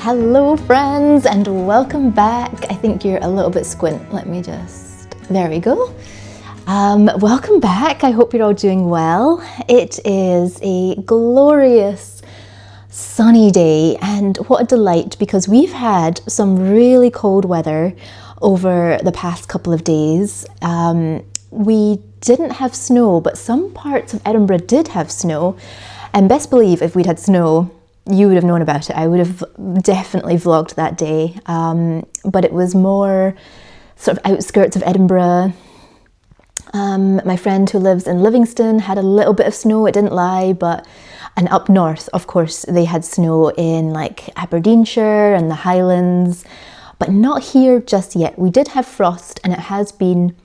Hello friends and welcome back. I think you're a little bit squint. Let me just, there we go. Welcome back. I hope you're all doing well. It is a glorious sunny day and what a delight because we've had some really cold weather over the past couple of days. We didn't have snow, but some parts of Edinburgh did have snow, and best believe if we'd had snow, you would have known about it. I would have definitely vlogged that day, but it was more sort of outskirts of Edinburgh. My friend who lives in Livingston had a little bit of snow, it didn't lie, and up north, of course, they had snow in like Aberdeenshire and the Highlands, but not here just yet. We did have frost and it has been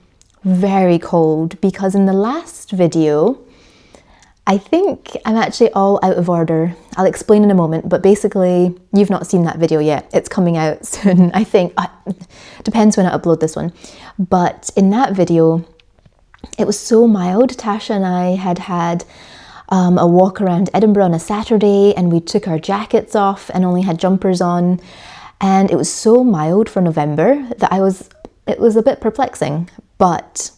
very cold because in the last video, I think I'm actually all out of order. I'll explain in a moment, but basically you've not seen that video yet. It's coming out soon, I think. Depends when I upload this one. But in that video, it was so mild. Tasha and I had a walk around Edinburgh on a Saturday and we took our jackets off and only had jumpers on. And it was so mild for November that it was a bit perplexing, but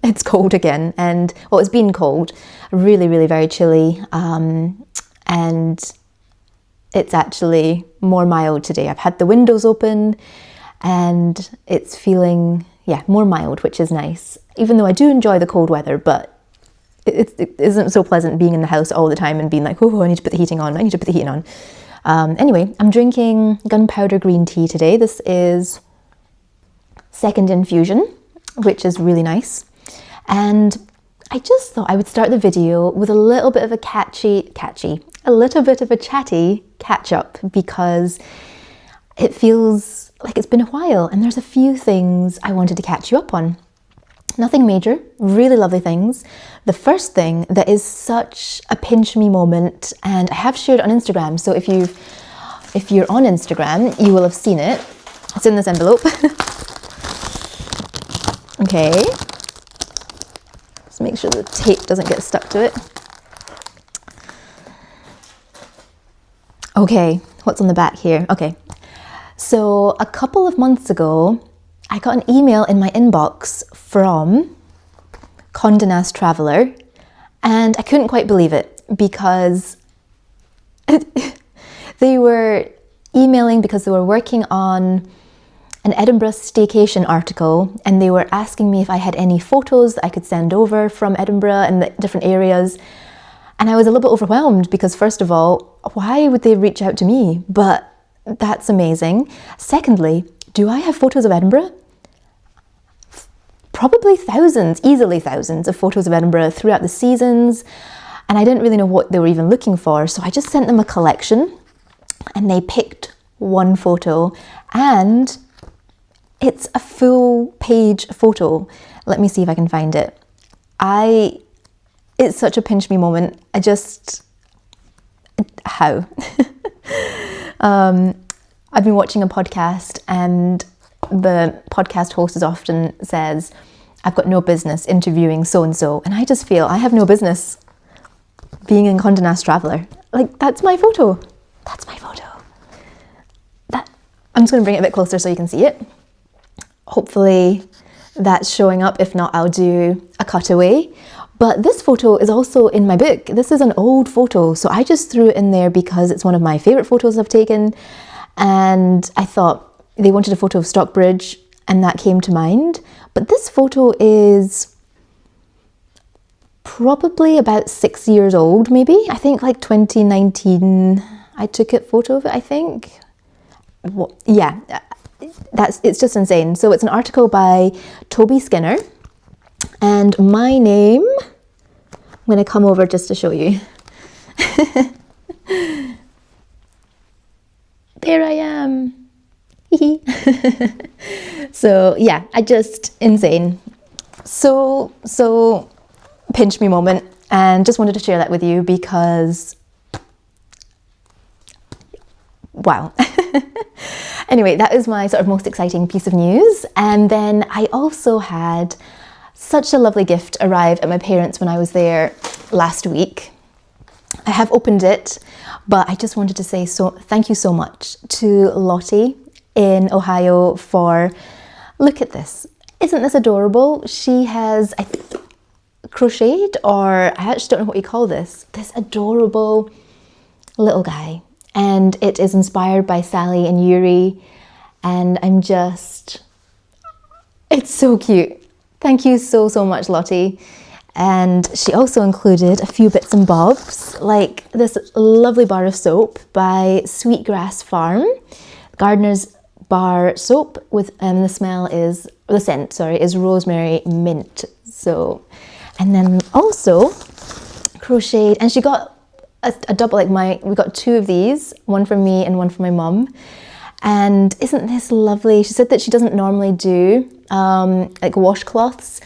it's cold again, and well, it's been cold, really, really very chilly, and it's actually more mild today. I've had the windows open and it's feeling, more mild, which is nice, even though I do enjoy the cold weather, but it isn't so pleasant being in the house all the time and being like, oh, I need to put the heating on, Anyway, I'm drinking gunpowder green tea today. This is second infusion, which is really nice. And I just thought I would start the video with a little bit of a chatty catch up because it feels like it's been a while and there's a few things I wanted to catch you up on. Nothing major, really lovely things. The first thing that is such a pinch me moment, and I have shared it on Instagram, so if you're on Instagram, you will have seen it. It's in this envelope. Okay. Let's make sure the tape doesn't get stuck to it. Okay, what's on the back here? Okay, so a couple of months ago, I got an email in my inbox from Condé Nast Traveller, and I couldn't quite believe it because they were emailing because they were working on an Edinburgh staycation article and they were asking me if I had any photos that I could send over from Edinburgh and the different areas. And I was a little bit overwhelmed because first of all, why would they reach out to me? But that's amazing. Secondly, do I have photos of Edinburgh? Probably thousands, easily thousands of photos of Edinburgh throughout the seasons. And I didn't really know what they were even looking for. So I just sent them a collection and they picked one photo and it's a full page photo. Let me see if I can find it. It's such a pinch me moment. How? I've been watching a podcast and the podcast host often says, I've got no business interviewing so-and-so. And I just feel I have no business being in Condé Nast Traveller. Like, that's my photo. That's my photo. I'm just going to bring it a bit closer so you can see it. Hopefully that's showing up. If not, I'll do a cutaway. But this photo is also in my book. This is an old photo, so I just threw it in there because it's one of my favourite photos I've taken. And I thought they wanted a photo of Stockbridge and that came to mind. But this photo is probably about 6 years old, maybe. I think like 2019, I took a photo of it, I think. Yeah, it's just insane. So it's an article by Toby Skinner and my name, I'm going to come over just to show you. There I am. So yeah, insane. So pinch me moment, and just wanted to share that with you because wow. Anyway, that is my sort of most exciting piece of news. And then I also had such a lovely gift arrive at my parents when I was there last week. I have opened it, but I just wanted to say thank you so much to Lottie in Ohio for, look at this. Isn't this adorable? She has, I think, crocheted, or I actually don't know what you call this adorable little guy. And it is inspired by Sally and Yuri. And it's so cute. Thank you so, so much, Lottie. And she also included a few bits and bobs, like this lovely bar of soap by Sweetgrass Farm, Gardener's Bar soap with, the scent is rosemary mint. So, and then also crocheted, and she got a double, we got two of these, one for me and one for my mum. And isn't this lovely? She said that she doesn't normally do like washcloths,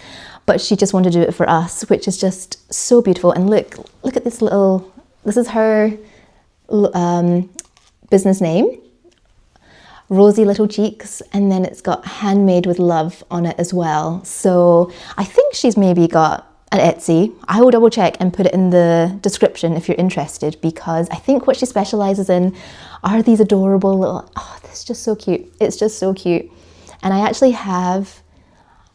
but she just wanted to do it for us, which is just so beautiful. And look at this this is her business name, Rosy Little Cheeks, and then it's got handmade with love on it as well. So I think she's maybe got an Etsy. I will double check and put it in the description if you're interested, because I think what she specializes in are these adorable little, that's just so cute. It's just so cute. And I actually have,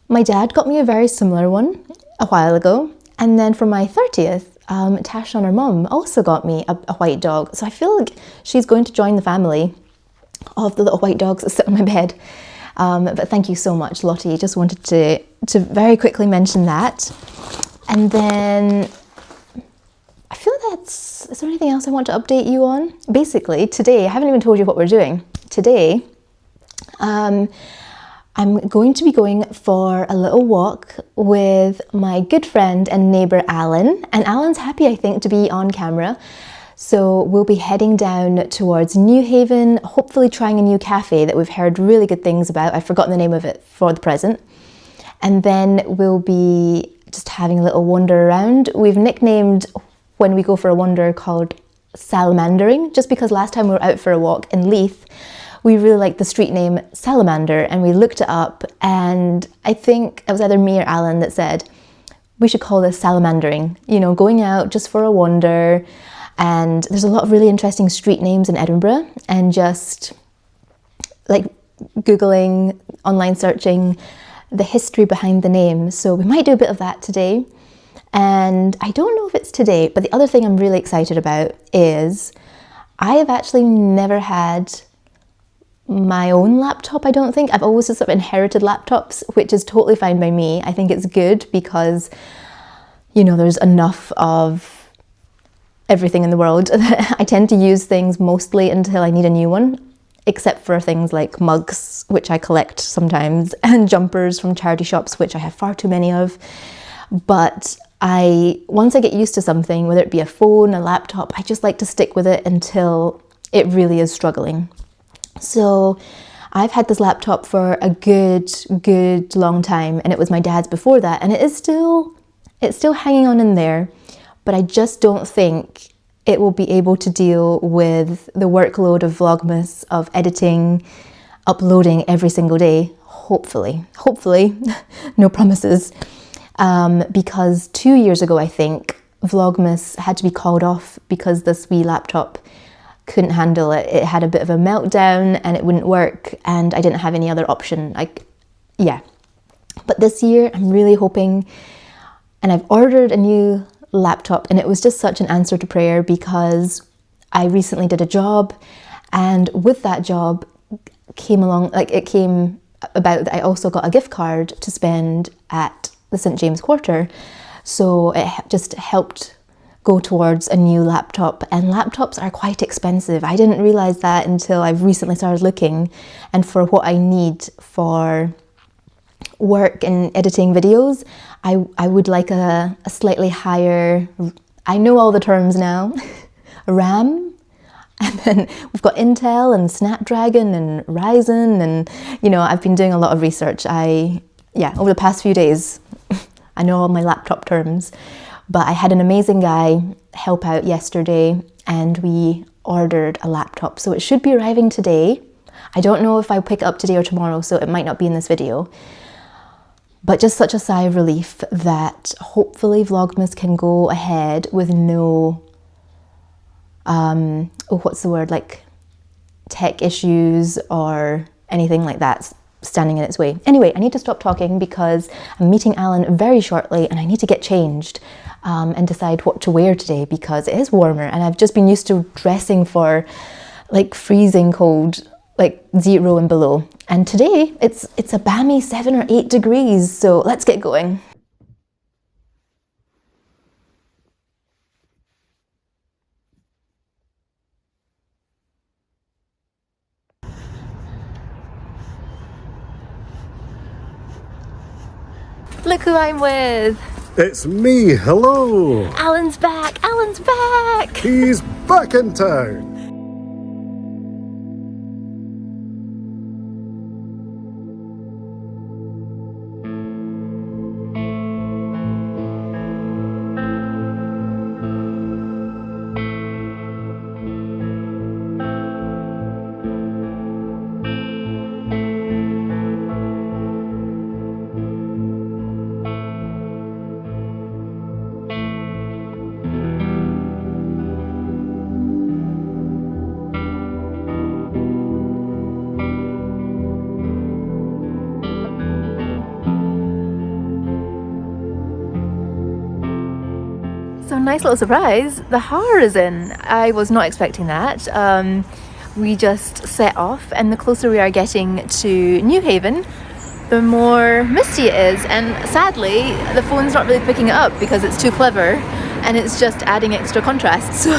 my dad got me a very similar one a while ago. And then for my 30th, Tasha and her mum also got me a white dog. So I feel like she's going to join the family of the little white dogs that sit on my bed. But thank you so much, Lottie. Just wanted to very quickly mention that. And then I feel is there anything else I want to update you on? Basically, today, I haven't even told you what we're doing. Today, I'm going to be going for a little walk with my good friend and neighbour Alan. And Alan's happy, I think, to be on camera. So we'll be heading down towards Newhaven, hopefully trying a new cafe that we've heard really good things about. I've forgotten the name of it for the present. And then we'll be just having a little wander around. We've nicknamed when we go for a wander called salamandering, just because last time we were out for a walk in Leith, we really liked the street name Salamander, and we looked it up, and I think it was either me or Alan that said, we should call this salamandering, going out just for a wander. And there's a lot of really interesting street names in Edinburgh, and just like Googling, online searching the history behind the name. So we might do a bit of that today. And I don't know if it's today, but the other thing I'm really excited about is I have actually never had my own laptop, I don't think. I've always just sort of inherited laptops, which is totally fine by me. I think it's good because, there's enough of everything in the world. I tend to use things mostly until I need a new one, except for things like mugs, which I collect sometimes, and jumpers from charity shops, which I have far too many of. But once I get used to something, whether it be a phone, a laptop, I just like to stick with it until it really is struggling. So I've had this laptop for a good long time, and it was my dad's before that, and it's still hanging on in there, but I just don't think it will be able to deal with the workload of Vlogmas, of editing, uploading every single day, hopefully, no promises. Because 2 years ago, I think, Vlogmas had to be called off because this wee laptop couldn't handle it. It had a bit of a meltdown and it wouldn't work, and I didn't have any other option. But this year, I'm really hoping, and I've ordered a new laptop, and it was just such an answer to prayer because I recently did a job, and with that job came about that I also got a gift card to spend at the St. James Quarter. So it just helped go towards a new laptop, and laptops are quite expensive. I didn't realize that until I've recently started looking, and for what I need for work and editing videos, I would like a slightly higher, I know all the terms now, RAM, and then we've got Intel and Snapdragon and Ryzen, and I've been doing a lot of research. Over the past few days, I know all my laptop terms, but I had an amazing guy help out yesterday, and we ordered a laptop, so it should be arriving today. I don't know if I pick it up today or tomorrow, so it might not be in this video. But just such a sigh of relief that hopefully Vlogmas can go ahead with no what's the word, like tech issues or anything like that standing in its way. Anyway, I need to stop talking because I'm meeting Alan very shortly and I need to get changed and decide what to wear today because it is warmer and I've just been used to dressing for like freezing cold, like 0 and below. And today it's a balmy 7 or 8 degrees, so let's get going. Look who I'm with! It's me, hello! Alan's back! Alan's back! He's back in town! So nice little surprise, the haar is in. I was not expecting that. We just set off and the closer we are getting to Newhaven, the more misty it is, and sadly the phone's not really picking it up because it's too clever and it's just adding extra contrast. So,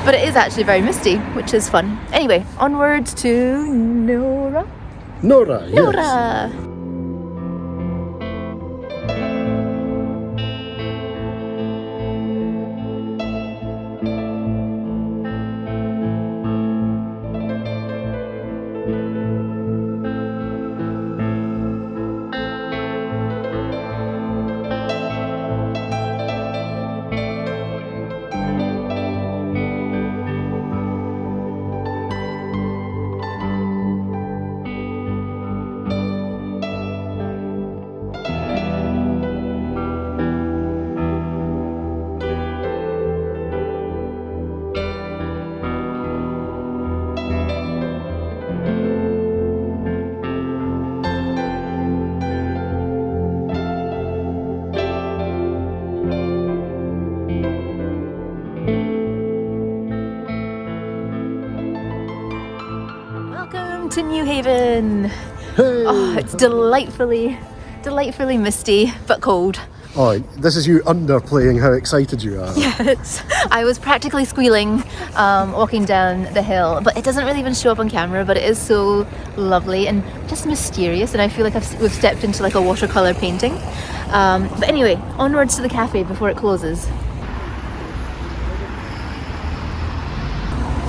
but it is actually very misty, which is fun. Anyway, onwards to Nora? Nora, yes. Nora! To Newhaven. Hey. Oh, it's delightfully misty but cold. Oh, this is you underplaying how excited you are. Yes, I was practically squealing walking down the hill, but it doesn't really even show up on camera, but it is so lovely and just mysterious, and I feel like we've stepped into like a watercolour painting. But anyway, onwards to the cafe before it closes.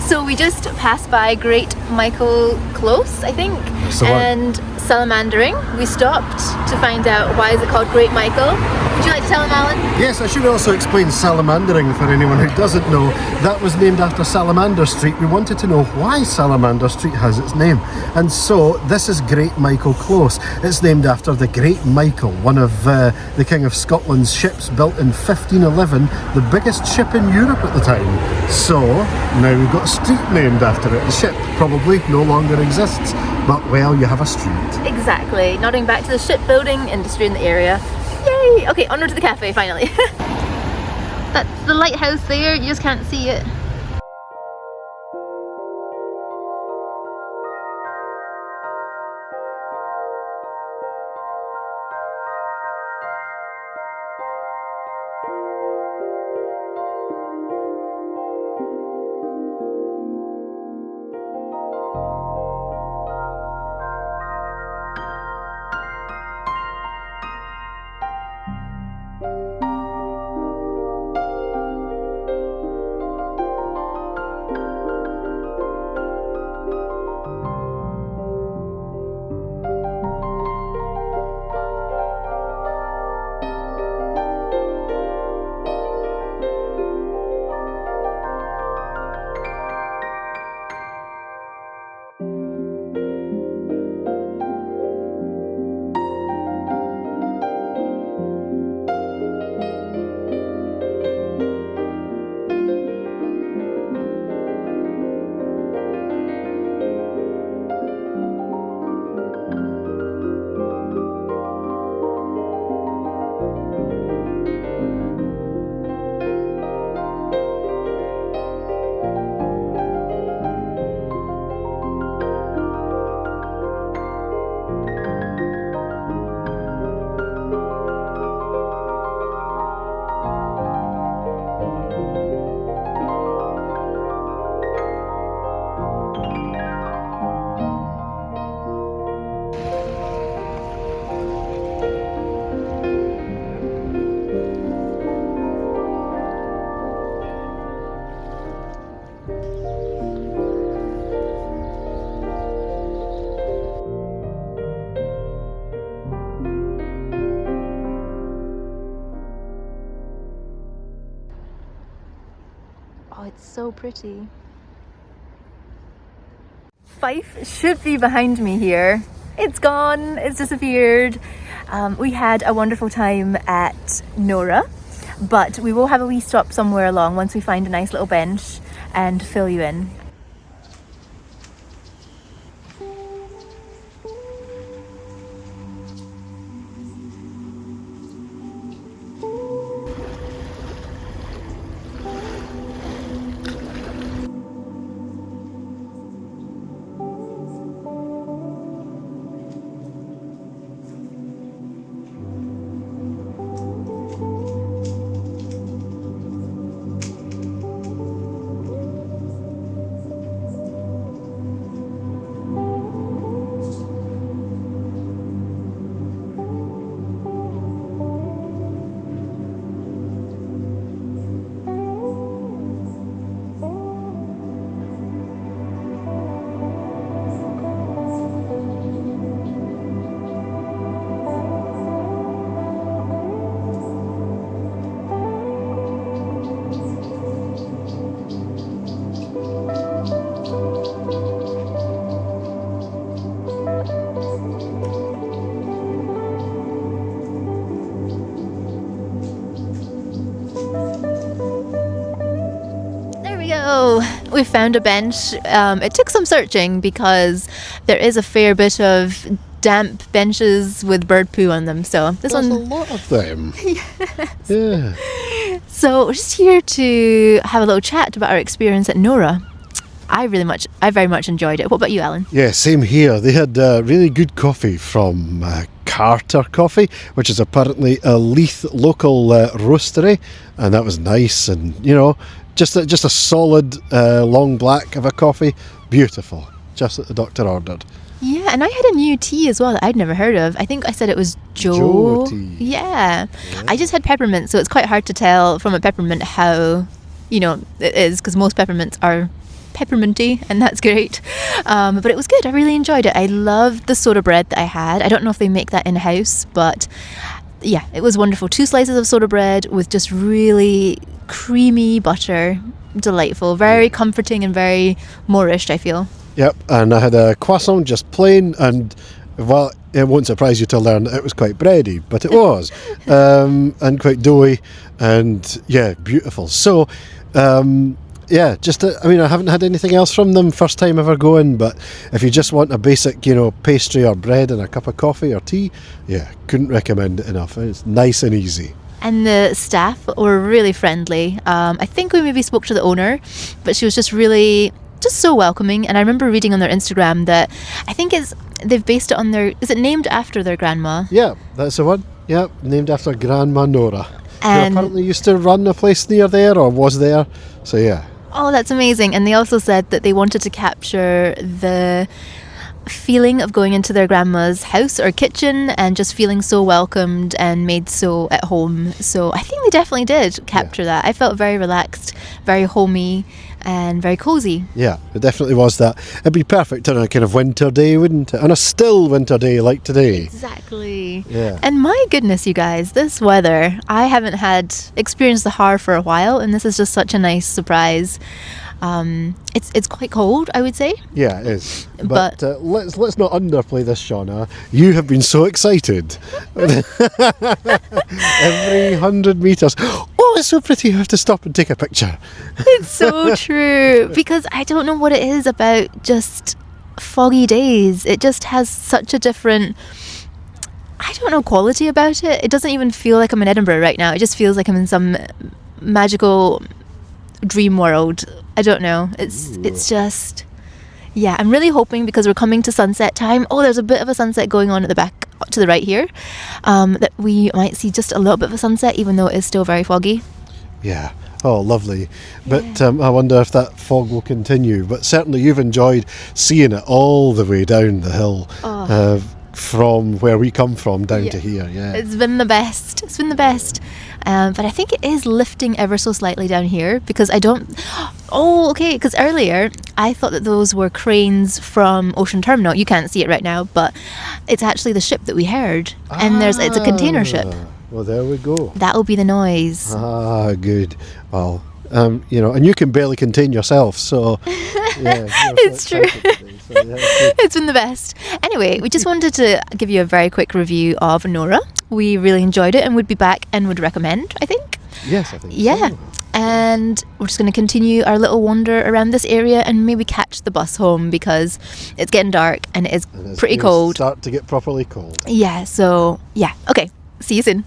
So we just passed by Great Michael Close, I think, and salamandering. We stopped to find out why is it called Great Michael. Would you like to tell him, Alan? Yes, I should also explain salamandering for anyone who doesn't know. That was named after Salamander Street. We wanted to know why Salamander Street has its name. And so this is Great Michael Close. It's named after the Great Michael, one of the King of Scotland's ships built in 1511, the biggest ship in Europe at the time. So now we've got a street named after it. The ship probably no longer exists, but well, you have a street. Exactly, nodding back to the shipbuilding industry in the area. Yay! Okay, onward to the cafe finally. That's the lighthouse there, you just can't see it. so pretty. Fife should be behind me here. It's gone, it's disappeared. We had a wonderful time at Nora, but we will have a wee stop somewhere along once we find a nice little bench and fill you in. We found a bench. It took some searching because there is a fair bit of damp benches with bird poo on them. So this There's one, a lot of them. yes. Yeah. So we're just here to have a little chat about our experience at Nora. I very much enjoyed it. What about you, Alan? Yeah, same here. They had really good coffee from Carter Coffee, which is apparently a Leith local roastery, and that was nice. And you know, just a solid long black of a coffee, beautiful, just that the doctor ordered. Yeah, and I had a new tea as well that I'd never heard of. I think I said it was Joe tea. Yeah. I just had peppermint, so it's quite hard to tell from a peppermint how, it is, because most peppermints are pepperminty, and that's great. But it was good. I really enjoyed it. I loved the soda bread that I had. I don't know if they make that in-house, but yeah, it was wonderful. 2 slices of soda bread with just really creamy butter. Delightful. Very comforting and very Moorish, I feel. Yep, and I had a croissant just plain, and well, it won't surprise you to learn that it was quite bready, but it was, and quite doughy, and yeah, beautiful. So, yeah, I haven't had anything else from them, first time ever going, but if you just want a basic, pastry or bread and a cup of coffee or tea, yeah, couldn't recommend it enough. It's nice and easy. And the staff were really friendly. I think we maybe spoke to the owner, but she was just so welcoming. And I remember reading on their Instagram that I think they've based it on is it named after their grandma? Yeah, that's the one. Yeah, named after Grandma Nora, who And apparently used to run a place near there, or was there. So yeah. oh, that's amazing. And they also said that they wanted to capture the feeling of going into their grandma's house or kitchen and just feeling so welcomed and made so at home. So I think they definitely did capture that. I felt very relaxed, very homey, and very cozy. Yeah, it definitely was that. It'd be perfect on a kind of winter day, wouldn't it? On a still winter day like today. Exactly. Yeah. And my goodness, you guys, this weather, I haven't experienced the haar for a while, and this is just such a nice surprise. It's quite cold, I would say. Yeah, it is. But let's not underplay this, Shauna. You have been so excited. Every 100 metres. Oh, it's so pretty. You have to stop and take a picture. It's so true, because I don't know what it is about just foggy days. It just has such a different, I don't know, quality about it. It doesn't even feel like I'm in Edinburgh right now. It just feels like I'm in some magical dream world. I don't know. It's just, yeah, I'm really hoping, because we're coming to sunset time. Oh, there's a bit of a sunset going on at the back to the right here, that we might see just a little bit of a sunset, even though it is still very foggy. Yeah. Oh, lovely. But I wonder if that fog will continue. But certainly you've enjoyed seeing it all the way down the hill. From where we come from down to here. Yeah, it's been the best. But I think it is lifting ever so slightly down here, because because earlier I thought that those were cranes from Ocean Terminal. You can't see it right now, but it's actually the ship that we heard, and it's a container ship. Well, there we go. That'll be the noise. Good. Well, You know, and you can barely contain yourself, so yeah, It's true. It's been the best. Anyway, we just wanted to give you a very quick review of Nora. We really enjoyed it and would be back and would recommend, I think. Yes, I think Yeah. so. And we're just going to continue our little wander around this area and maybe catch the bus home because it's getting dark and it is And it's pretty gonna cold. Start to get properly cold. Yeah, so yeah. Okay, see you soon.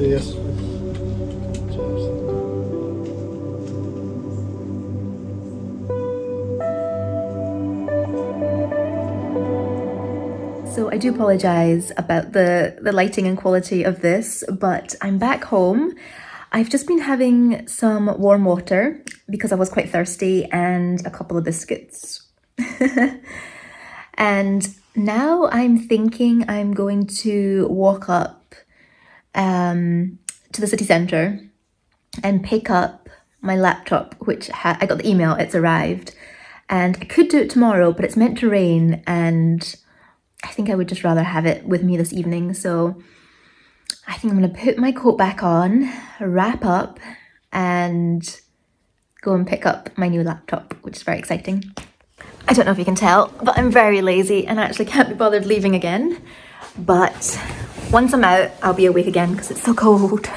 Yes. So I do apologise about the lighting and quality of this, but I'm back home. I've just been having some warm water because I was quite thirsty and a couple of biscuits. And now I'm thinking I'm going to walk up to the city centre and pick up my laptop, which I got the email, it's arrived. And I could do it tomorrow, but it's meant to rain and I think I would just rather have it with me this evening. So I think I'm going to put my coat back on, wrap up and go and pick up my new laptop, which is very exciting. I don't know if you can tell, but I'm very lazy and I actually can't be bothered leaving again. But once I'm out, I'll be awake again because it's so cold.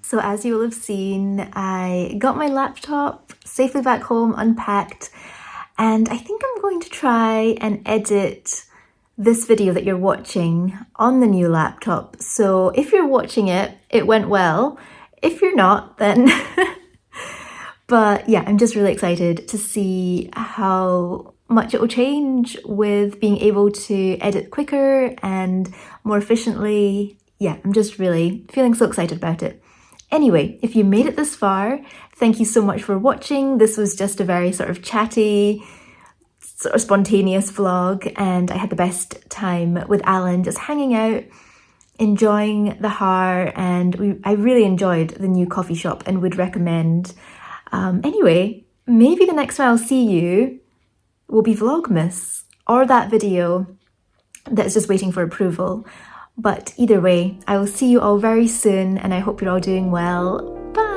So as you will have seen, I got my laptop safely back home, unpacked, and I think I'm going to try and edit this video that you're watching on the new laptop. So if you're watching it, it went well. If you're not, then... But yeah, I'm just really excited to see how much it will change with being able to edit quicker and more efficiently. Yeah, I'm just really feeling so excited about it. Anyway, if you made it this far, thank you so much for watching. This was just a very sort of chatty, sort of spontaneous vlog, and I had the best time with Alan, just hanging out, enjoying the haar, and I really enjoyed the new coffee shop and would recommend. Anyway, maybe the next time I'll see you will be Vlogmas, or that video that's just waiting for approval. But either way, I will see you all very soon and I hope you're all doing well. Bye!